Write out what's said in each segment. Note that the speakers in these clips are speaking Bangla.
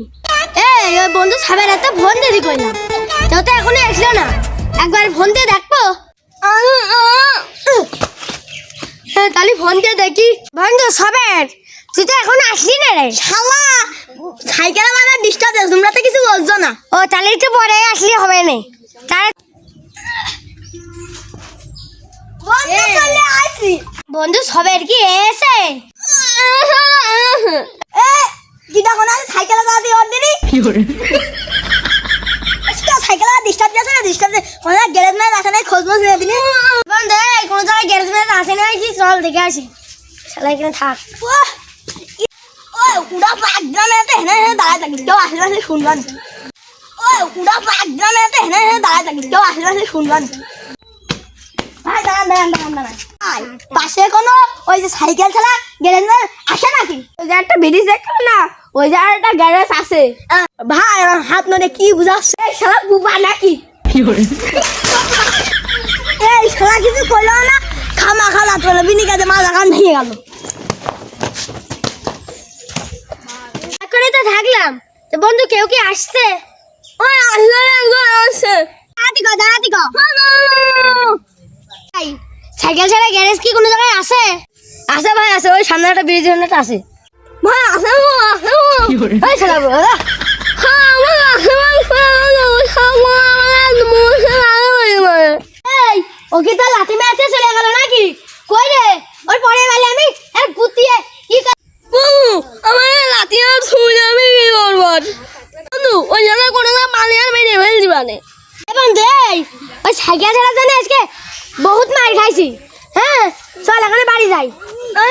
নি এই ওই বন্ধু সাবের এত ফোন দেরি কইলাম তাও তো এখনো আসলো না একবার ফোন দিয়ে দেখবো তাহলে ফোন দিয়ে দেখি বন্ধু সাবের তুই তো এখন আসলি না রে শালা সাইকেল মানে ডিস্টার্ব দেছ তোমরা তো কিছু বলছো না ও তাহলে একটু পরে আসলে হবে না তার বন্ধু চলে আসি বন্ধু সবের কি এসে এ কিটা কোনা সাইকেল দাদি অর্ডারি কি করে আজকে সাইকেল ডিস্টার্ব যাচ্ছে না ডিস্টার্ব কোন গ্যারেজ মে রাখা নাই খোঁজ খোঁজ নিয়ে দিনি বন্ধু এই কোন জায়গায় গ্যারেজ মে আসে না কি চল দেখে আসি শালা এখানে থাক ওই উড়া বাগদানেতে হেনে হেনে দাঁড়ায় থাকি কেউ আসলে আসলে শুনবান ওই উড়া বাগদানেতে হেনে হেনে দাঁড়ায় থাকি কেউ আসলে আসলে শুনবান ভাই দাঁড়ান পাশে কোনো ওই যে সাইকেল চালা গ্যারেজ না আসে নাকি ওই যে একটা ব্রিজ দেখো না ওই যে একটা গ্যারেজ আছে ভাই আমার হাত নড়ে কি বুঝাচ্ছে শালা বুবা নাকি কি করে এই শালা কিছু কইলো না খামা খালা তোলে বিনি কাজে মাজা কান ভেঙে গেল এখনই তো থাকলাম তো বন্ধু কেউ কি আসছে ওই আসলে একজন আসছে দাঁড়াতি গো ভাই সাইকেল ছাড়া গ্যারেজ কি কোনো জায়গায় আছে আছে ভাই আছে ওই সামনে একটা ব্রিজ একটা আছে ভাই আছে কি করে এই শালা বড়া হ্যাঁ আমার আছে এই ও কি তো লাঠি মেরে চলে গেল নাকি কই রে ওর পরে গেলে আমি এক গুতিয়ে কি আমার লাঠি আর ছুঁই আমি কি করব বন্ধু ওই জায়গা কোনো না মালি আর মেরে ফেল দিবানে এবং দেই ওই সাইকেল ছাড়া জানে আজকে বহুত মার খাইছি হ্যাঁ চল এখন বাড়ি যাই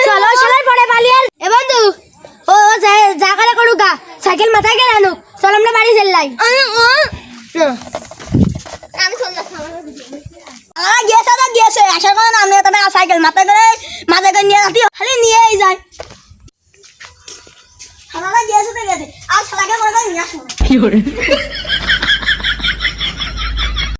চলো চলাই পরে বালি আর এ বন্ধু ও জায়গাটা করুকা সাইকেল মাথায় গেল আনুক চল আমরা বাড়ি চললাই আমি চল গিয়েছে আসার কোনো নাম নেই তবে সাইকেল মাথায় করে নিয়ে যাতি খালি নিয়েই যায় শালারা গিয়েছে তো গেছে আর শালাকে মনে করে নিয়ে আসবো কি করে